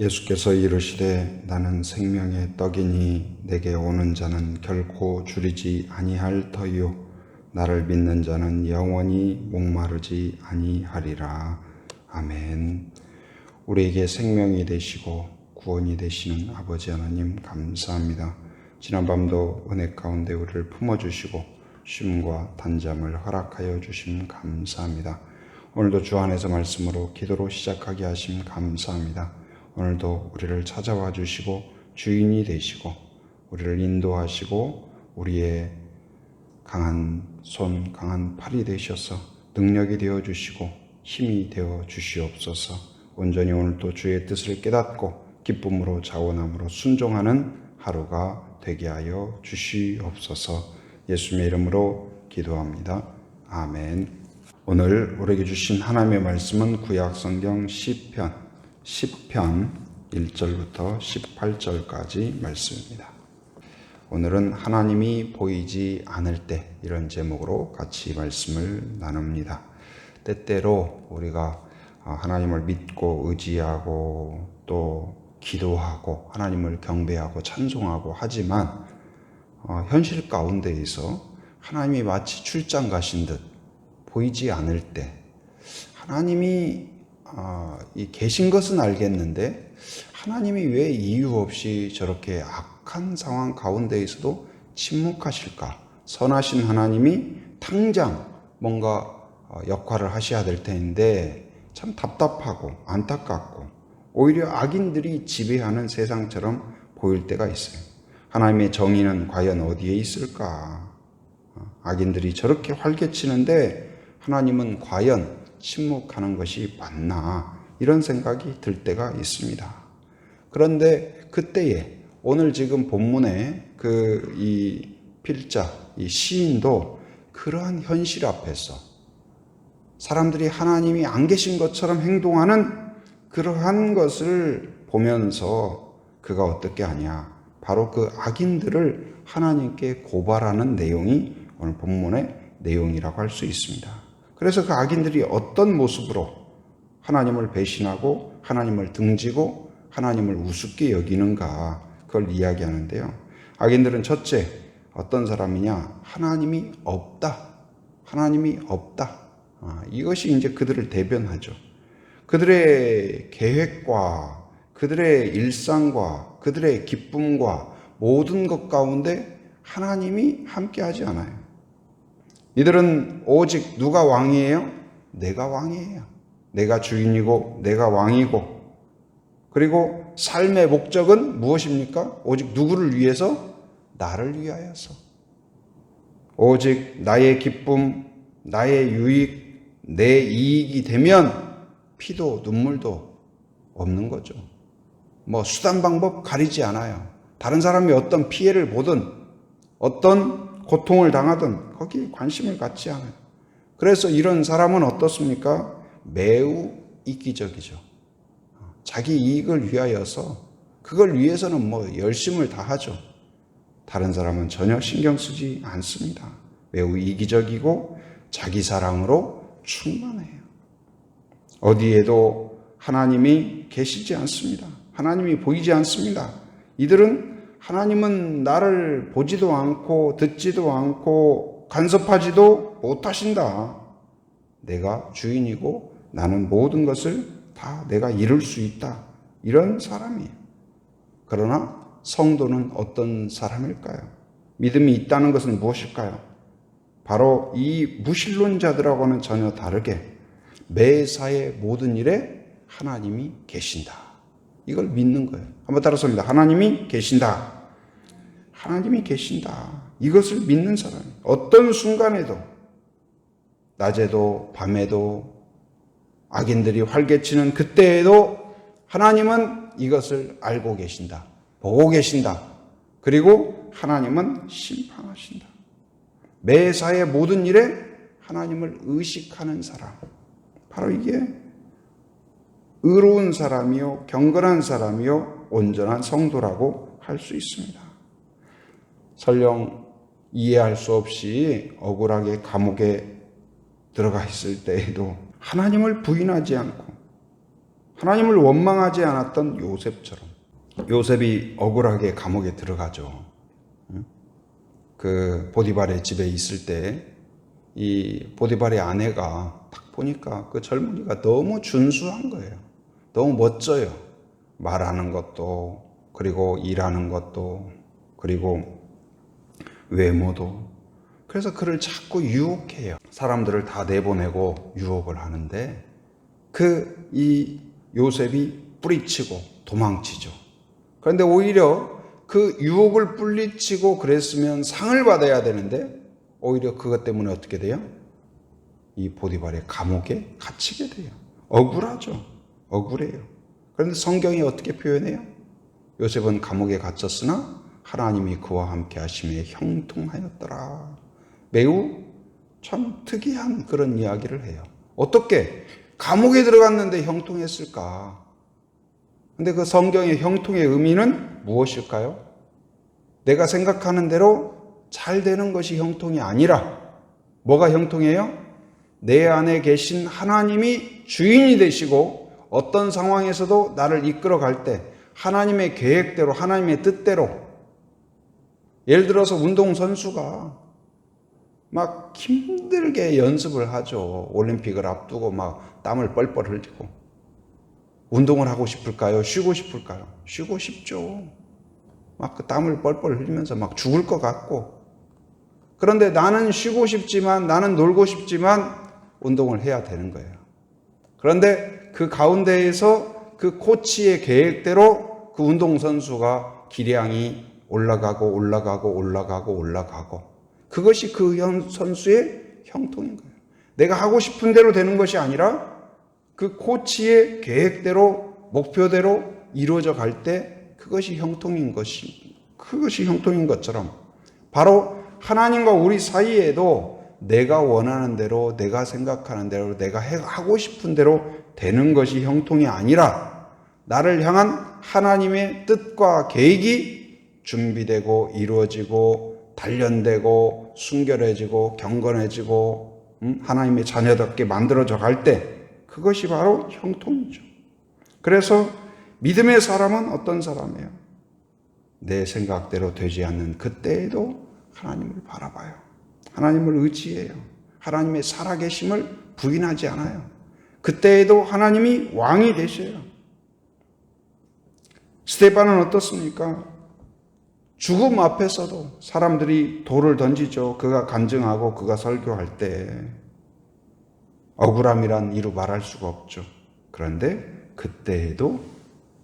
예수께서 이르시되 나는 생명의 떡이니 내게 오는 자는 결코 줄이지 아니할 터이요 나를 믿는 자는 영원히 목마르지 아니하리라. 아멘. 우리에게 생명이 되시고 구원이 되시는 아버지 하나님 감사합니다. 지난밤도 은혜 가운데 우리를 품어주시고 쉼과 단잠을 허락하여 주심 감사합니다. 오늘도 주 안에서 말씀으로 기도로 시작하게 하심 감사합니다. 오늘도 우리를 찾아와 주시고 주인이 되시고 우리를 인도하시고 우리의 강한 손, 강한 팔이 되셔서 능력이 되어 주시고 힘이 되어 주시옵소서. 온전히 오늘도 주의 뜻을 깨닫고 기쁨으로 자원함으로 순종하는 하루가 되게 하여 주시옵소서. 예수님의 이름으로 기도합니다. 아멘. 오늘 우리에게 주신 하나님의 말씀은 구약성경 시편 10편 1절부터 18절까지 말씀입니다. 오늘은 하나님이 보이지 않을 때, 이런 제목으로 같이 말씀을 나눕니다. 때때로 우리가 하나님을 믿고 의지하고 또 기도하고 하나님을 경배하고 찬송하고 하지만 현실 가운데에서 하나님이 마치 출장 가신 듯 보이지 않을 때 하나님이 계신 것은 알겠는데 하나님이 왜 이유 없이 저렇게 악한 상황 가운데에서도 침묵하실까? 선하신 하나님이 당장 뭔가 역할을 하셔야 될 텐데 참 답답하고 안타깝고 오히려 악인들이 지배하는 세상처럼 보일 때가 있어요. 하나님의 정의는 과연 어디에 있을까? 악인들이 저렇게 활개치는데 하나님은 과연 침묵하는 것이 맞나? 이런 생각이 들 때가 있습니다. 그런데 그때에 오늘 지금 본문의 이 필자, 이 시인도 그러한 현실 앞에서 사람들이 하나님이 안 계신 것처럼 행동하는 그러한 것을 보면서 그가 어떻게 하냐? 바로 그 악인들을 하나님께 고발하는 내용이 오늘 본문의 내용이라고 할 수 있습니다. 그래서 그 악인들이 어떤 모습으로 하나님을 배신하고 하나님을 등지고 하나님을 우습게 여기는가 그걸 이야기하는데요. 악인들은 첫째 어떤 사람이냐? 하나님이 없다. 하나님이 없다. 이것이 이제 그들을 대변하죠. 그들의 계획과 그들의 일상과 그들의 기쁨과 모든 것 가운데 하나님이 함께하지 않아요. 이들은 오직 누가 왕이에요? 내가 왕이에요. 내가 주인이고 내가 왕이고 그리고 삶의 목적은 무엇입니까? 오직 누구를 위해서? 나를 위하여서. 오직 나의 기쁨, 나의 유익, 내 이익이 되면 피도 눈물도 없는 거죠. 수단 방법 가리지 않아요. 다른 사람이 어떤 피해를 보든 어떤 고통을 당하든 거기에 관심을 갖지 않아요. 그래서 이런 사람은 어떻습니까? 매우 이기적이죠. 자기 이익을 위하여서 그걸 위해서는 열심을 다하죠. 다른 사람은 전혀 신경 쓰지 않습니다. 매우 이기적이고 자기 사랑으로 충만해요. 어디에도 하나님이 계시지 않습니다. 하나님이 보이지 않습니다. 이들은 하나님은 나를 보지도 않고 듣지도 않고 간섭하지도 못하신다. 내가 주인이고 나는 모든 것을 다 내가 이룰 수 있다. 이런 사람이에요. 그러나 성도는 어떤 사람일까요? 믿음이 있다는 것은 무엇일까요? 바로 이 무신론자들하고는 전혀 다르게 매사의 모든 일에 하나님이 계신다. 이걸 믿는 거예요. 한번 따라서 합니다. 하나님이 계신다. 하나님이 계신다. 이것을 믿는 사람이 어떤 순간에도 낮에도 밤에도 악인들이 활개치는 그때에도 하나님은 이것을 알고 계신다. 보고 계신다. 그리고 하나님은 심판하신다. 매사의 모든 일에 하나님을 의식하는 사람. 바로 이게 의로운 사람이요, 경건한 사람이요, 온전한 성도라고 할 수 있습니다. 설령 이해할 수 없이 억울하게 감옥에 들어가 있을 때에도 하나님을 부인하지 않고 하나님을 원망하지 않았던 요셉처럼. 요셉이 억울하게 감옥에 들어가죠. 그 보디발의 집에 있을 때 이 보디발의 아내가 딱 보니까 그 젊은이가 너무 준수한 거예요. 너무 멋져요. 말하는 것도, 그리고 일하는 것도, 그리고 외모도. 그래서 그를 자꾸 유혹해요. 사람들을 다 내보내고 유혹을 하는데 이 요셉이 뿌리치고 도망치죠. 그런데 오히려 그 유혹을 뿌리치고 그랬으면 상을 받아야 되는데 오히려 그것 때문에 어떻게 돼요? 이 보디발의 감옥에 갇히게 돼요. 억울하죠. 억울해요. 그런데 성경이 어떻게 표현해요? 요셉은 감옥에 갇혔으나 하나님이 그와 함께 하심에 형통하였더라. 매우 참 특이한 그런 이야기를 해요. 어떻게 감옥에 들어갔는데 형통했을까? 근데 그 성경의 형통의 의미는 무엇일까요? 내가 생각하는 대로 잘 되는 것이 형통이 아니라 뭐가 형통해요? 내 안에 계신 하나님이 주인이 되시고 어떤 상황에서도 나를 이끌어 갈 때 하나님의 계획대로, 하나님의 뜻대로. 예를 들어서 운동선수가 막 힘들게 연습을 하죠. 올림픽을 앞두고 막 땀을 뻘뻘 흘리고. 운동을 하고 싶을까요? 쉬고 싶을까요? 쉬고 싶죠. 막 그 땀을 뻘뻘 흘리면서 막 죽을 것 같고. 그런데 나는 쉬고 싶지만, 나는 놀고 싶지만 운동을 해야 되는 거예요. 그런데 그 가운데에서 그 코치의 계획대로 그 운동선수가 기량이 올라가고 그것이 그 선수의 형통인 거예요. 내가 하고 싶은 대로 되는 것이 아니라 그 코치의 계획대로 목표대로 이루어져 갈 때 그것이 형통인 것처럼 바로 하나님과 우리 사이에도 내가 원하는 대로, 내가 생각하는 대로, 내가 하고 싶은 대로 되는 것이 형통이 아니라 나를 향한 하나님의 뜻과 계획이 준비되고 이루어지고 단련되고 순결해지고 경건해지고 하나님의 자녀답게 만들어져 갈 때 그것이 바로 형통이죠. 그래서 믿음의 사람은 어떤 사람이에요? 내 생각대로 되지 않는 그때에도 하나님을 바라봐요. 하나님을 의지해요. 하나님의 살아계심을 부인하지 않아요. 그때에도 하나님이 왕이 되셔요. 스데반은 어떻습니까? 죽음 앞에서도 사람들이 돌을 던지죠. 그가 간증하고 그가 설교할 때 억울함이란 이루 말할 수가 없죠. 그런데 그때에도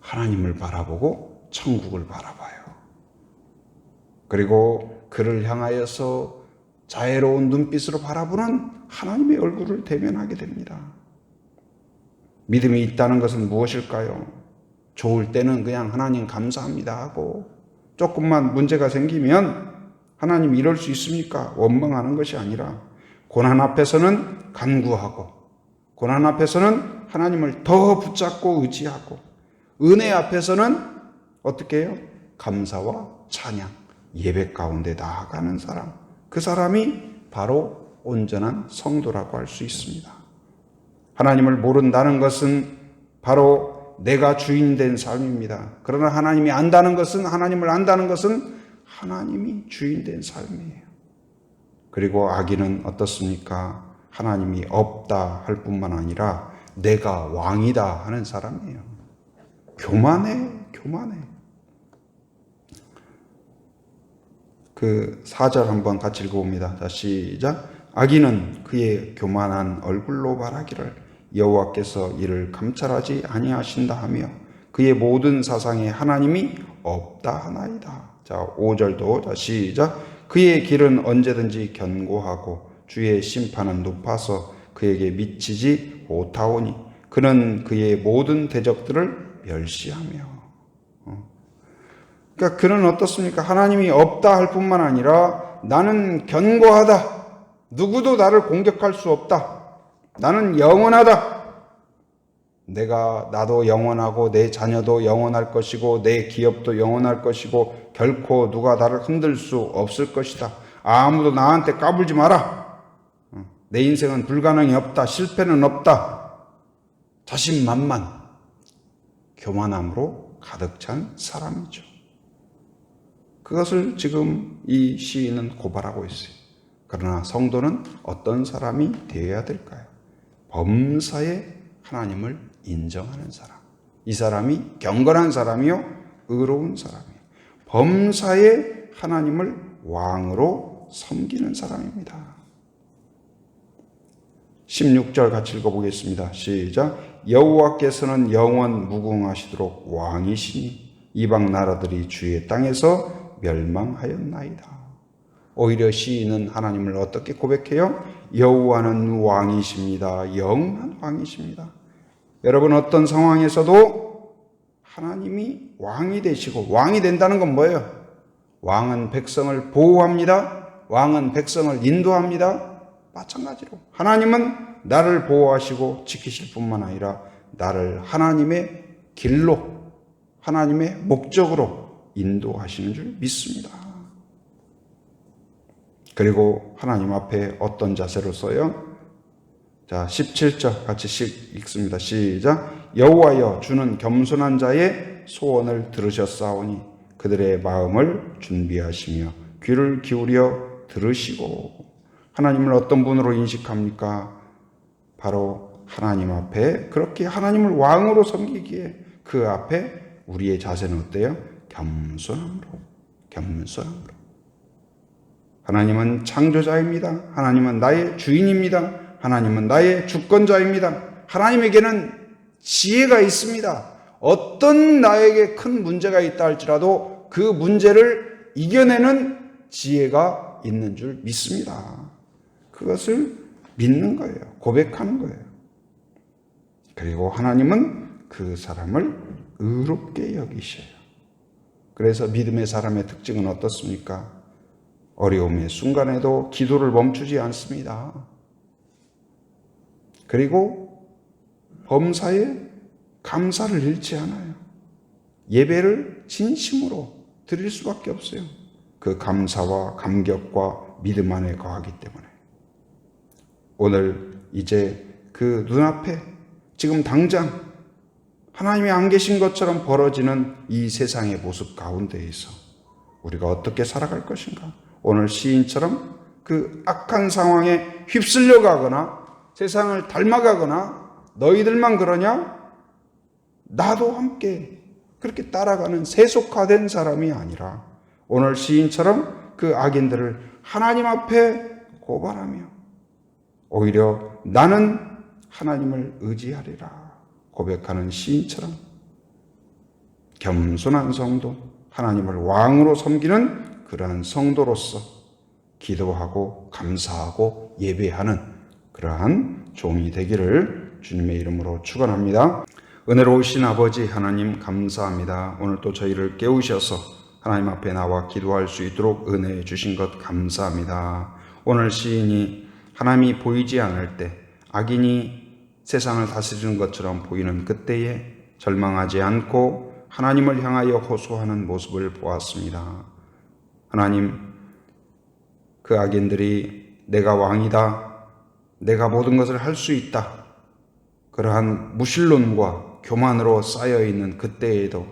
하나님을 바라보고 천국을 바라봐요. 그리고 그를 향하여서 자애로운 눈빛으로 바라보는 하나님의 얼굴을 대면하게 됩니다. 믿음이 있다는 것은 무엇일까요? 좋을 때는 그냥 하나님 감사합니다 하고 조금만 문제가 생기면 하나님 이럴 수 있습니까? 원망하는 것이 아니라 고난 앞에서는 간구하고 고난 앞에서는 하나님을 더 붙잡고 의지하고 은혜 앞에서는 어떻게 해요? 감사와 찬양, 예배 가운데 나아가는 사람. 그 사람이 바로 온전한 성도라고 할 수 있습니다. 하나님을 모른다는 것은 바로 내가 주인 된 삶입니다. 그러나 하나님을 안다는 것은 하나님이 주인 된 삶이에요. 그리고 악인은 어떻습니까? 하나님이 없다 할 뿐만 아니라 내가 왕이다 하는 사람이에요. 교만해. 그 4절 한번 같이 읽어봅니다. 자, 시작. 악인은 그의 교만한 얼굴로 말하기를 여호와께서 이를 감찰하지 아니하신다 하며 그의 모든 사상에 하나님이 없다 하나이다. 자, 5절도 자, 시작. 그의 길은 언제든지 견고하고 주의 심판은 높아서 그에게 미치지 못하오니 그는 그의 모든 대적들을 멸시하며. 그러니까 그는 어떻습니까? 하나님이 없다 할 뿐만 아니라 나는 견고하다. 누구도 나를 공격할 수 없다. 나는 영원하다. 나도 영원하고 내 자녀도 영원할 것이고 내 기업도 영원할 것이고 결코 누가 나를 흔들 수 없을 것이다. 아무도 나한테 까불지 마라. 내 인생은 불가능이 없다. 실패는 없다. 자신만만. 교만함으로 가득 찬 사람이죠. 그것을 지금 이 시인은 고발하고 있어요. 그러나 성도는 어떤 사람이 되어야 될까요? 범사에 하나님을 인정하는 사람. 이 사람이 경건한 사람이요, 의로운 사람이요. 범사에 하나님을 왕으로 섬기는 사람입니다. 16절 같이 읽어보겠습니다. 시작. 여호와께서는 영원 무궁하시도록 왕이시니 이방 나라들이 주의 땅에서 멸망하였나이다. 오히려 시인은 하나님을 어떻게 고백해요? 여호와는 왕이십니다. 영원한 왕이십니다. 여러분, 어떤 상황에서도 하나님이 왕이 되시고, 왕이 된다는 건 뭐예요? 왕은 백성을 보호합니다. 왕은 백성을 인도합니다. 마찬가지로 하나님은 나를 보호하시고 지키실 뿐만 아니라 나를 하나님의 길로, 하나님의 목적으로 인도하시는 줄 믿습니다. 그리고 하나님 앞에 어떤 자세로 써요? 자, 17절 같이 읽습니다. 시작. 여호와여, 주는 겸손한 자의 소원을 들으셨사오니 그들의 마음을 준비하시며 귀를 기울여 들으시고. 하나님을 어떤 분으로 인식합니까? 바로 하나님 앞에 그렇게 하나님을 왕으로 섬기기에 그 앞에 우리의 자세는 어때요? 겸손함으로. 하나님은 창조자입니다. 하나님은 나의 주인입니다. 하나님은 나의 주권자입니다. 하나님에게는 지혜가 있습니다. 어떤 나에게 큰 문제가 있다 할지라도 그 문제를 이겨내는 지혜가 있는 줄 믿습니다. 그것을 믿는 거예요. 고백하는 거예요. 그리고 하나님은 그 사람을 의롭게 여기셔요. 그래서 믿음의 사람의 특징은 어떻습니까? 어려움의 순간에도 기도를 멈추지 않습니다. 그리고 범사에 감사를 잃지 않아요. 예배를 진심으로 드릴 수밖에 없어요. 그 감사와 감격과 믿음 안에 거하기 때문에. 오늘 이제 그 눈앞에 지금 당장 하나님이 안 계신 것처럼 벌어지는 이 세상의 모습 가운데에서 우리가 어떻게 살아갈 것인가? 오늘 시인처럼 그 악한 상황에 휩쓸려 가거나 세상을 닮아가거나 너희들만 그러냐? 나도 함께 그렇게 따라가는 세속화된 사람이 아니라 오늘 시인처럼 그 악인들을 하나님 앞에 고발하며 오히려 나는 하나님을 의지하리라 고백하는 시인처럼 겸손한 성도, 하나님을 왕으로 섬기는 그러한 성도로서 기도하고 감사하고 예배하는 그러한 종이 되기를 주님의 이름으로 축원합니다. 은혜로우신 아버지 하나님 감사합니다. 오늘 또 저희를 깨우셔서 하나님 앞에 나와 기도할 수 있도록 은혜 주신 것 감사합니다. 오늘 시인이 하나님이 보이지 않을 때 악인이 세상을 다스리는 것처럼 보이는 그때에 절망하지 않고 하나님을 향하여 호소하는 모습을 보았습니다. 하나님, 그 악인들이 내가 왕이다, 내가 모든 것을 할 수 있다, 그러한 무신론과 교만으로 쌓여있는 그때에도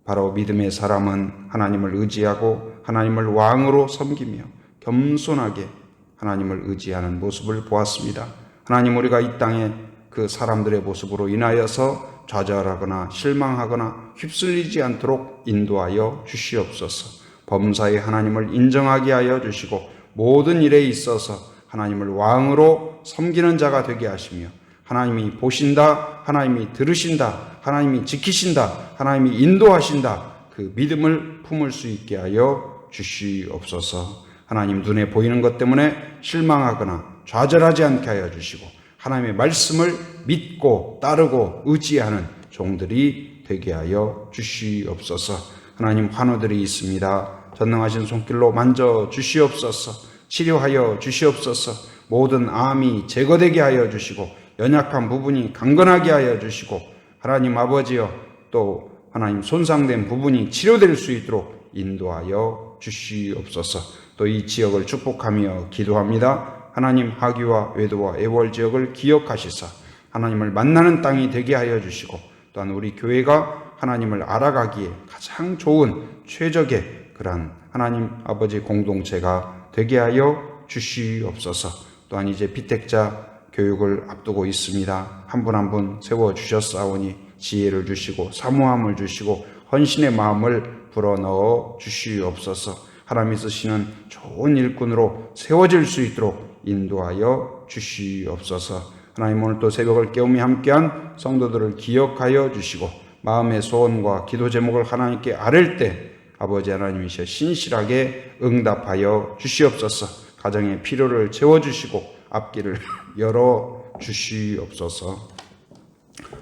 바로 믿음의 사람은 하나님을 의지하고 하나님을 왕으로 섬기며 겸손하게 하나님을 의지하는 모습을 보았습니다. 하나님, 우리가 이 땅에 그 사람들의 모습으로 인하여서 좌절하거나 실망하거나 휩쓸리지 않도록 인도하여 주시옵소서. 범사에 하나님을 인정하게 하여 주시고 모든 일에 있어서 하나님을 왕으로 섬기는 자가 되게 하시며 하나님이 보신다, 하나님이 들으신다, 하나님이 지키신다, 하나님이 인도하신다, 그 믿음을 품을 수 있게 하여 주시옵소서. 하나님, 눈에 보이는 것 때문에 실망하거나 좌절하지 않게 하여 주시고 하나님의 말씀을 믿고 따르고 의지하는 종들이 되게 하여 주시옵소서. 하나님, 환우들이 있습니다. 전능하신 손길로 만져 주시옵소서. 치료하여 주시옵소서. 모든 암이 제거되게 하여 주시고 연약한 부분이 강건하게 하여 주시고 하나님 아버지여, 또 하나님 손상된 부분이 치료될 수 있도록 인도하여 주시옵소서. 또 이 지역을 축복하며 기도합니다. 하나님, 하기와 외도와 애월 지역을 기억하시사 하나님을 만나는 땅이 되게 하여 주시고 또한 우리 교회가 하나님을 알아가기에 가장 좋은 최적의 그러한 하나님 아버지 공동체가 되게 하여 주시옵소서. 또한 이제 비택자 교육을 앞두고 있습니다. 한 분 한 분 세워주셨사오니 지혜를 주시고 사모함을 주시고 헌신의 마음을 불어넣어 주시옵소서. 하나님이 쓰시는 좋은 일꾼으로 세워질 수 있도록 인도하여 주시옵소서. 하나님, 오늘 또 새벽을 깨우며 함께한 성도들을 기억하여 주시고 마음의 소원과 기도 제목을 하나님께 아뢰을 때 아버지 하나님이시여 신실하게 응답하여 주시옵소서. 가정의 필요를 채워주시고 앞길을 열어주시옵소서.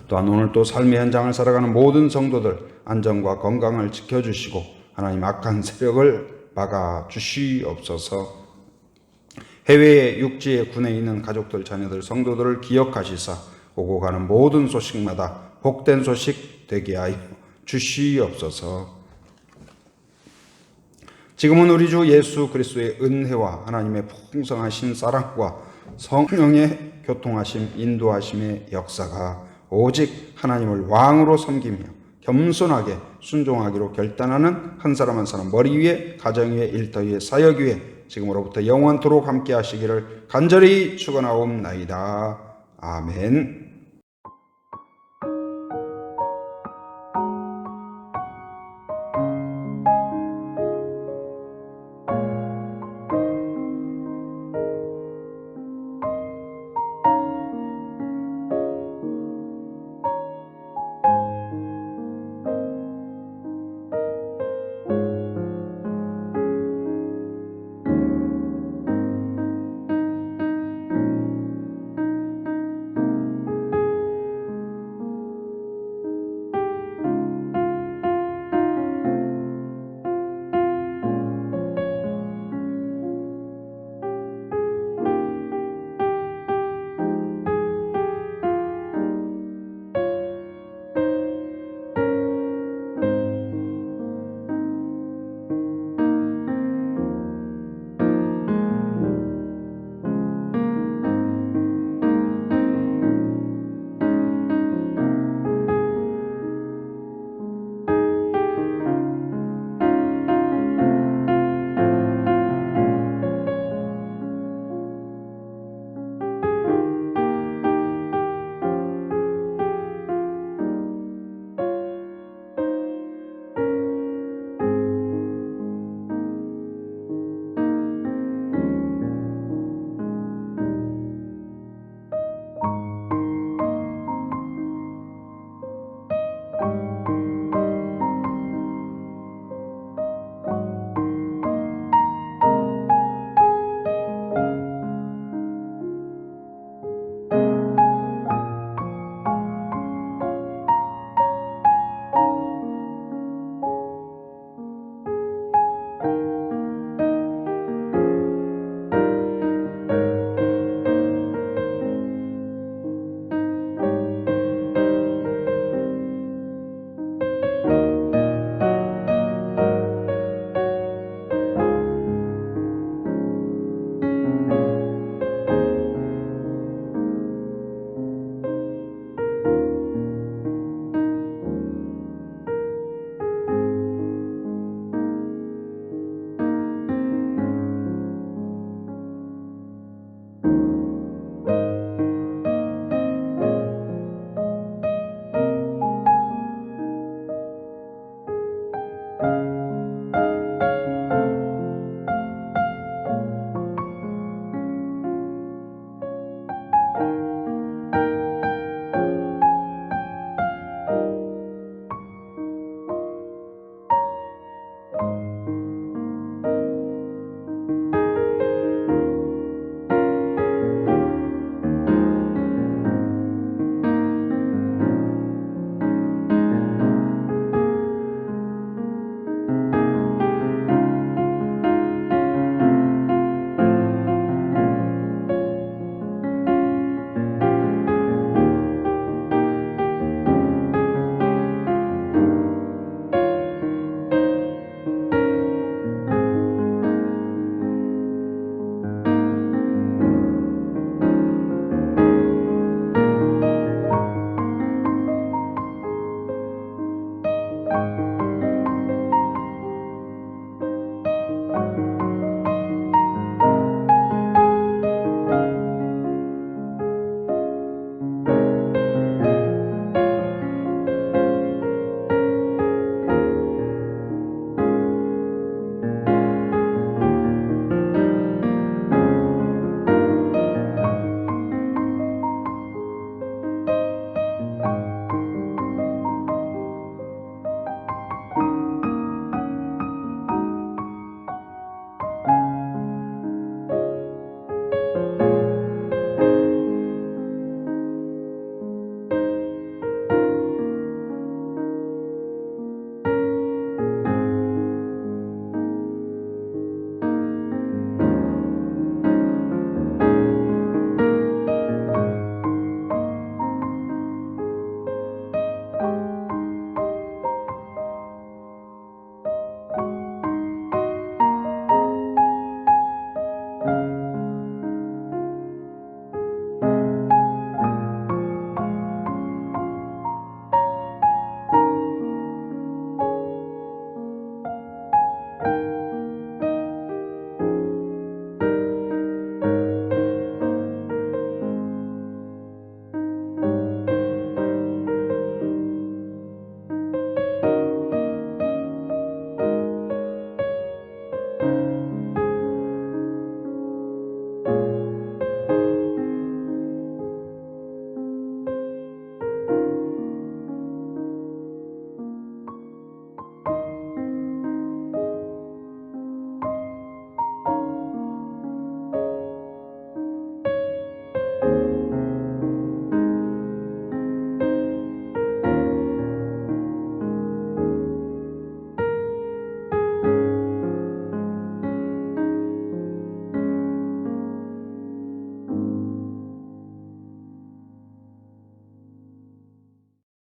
또한 오늘 또 삶의 현장을 살아가는 모든 성도들 안전과 건강을 지켜주시고 하나님 악한 세력을 막아주시옵소서. 해외의 육지의 군에 있는 가족들, 자녀들, 성도들을 기억하시사 오고 가는 모든 소식마다 복된 소식 되게 하여 주시옵소서. 지금은 우리 주 예수 그리스도의 은혜와 하나님의 풍성하신 사랑과 성령의 교통하심, 인도하심의 역사가 오직 하나님을 왕으로 섬기며 겸손하게 순종하기로 결단하는 한 사람 한 사람 머리 위에, 가정 위에, 일터 위에, 사역 위에 지금으로부터 영원토록 함께 하시기를 간절히 축원하옵나이다. 아멘.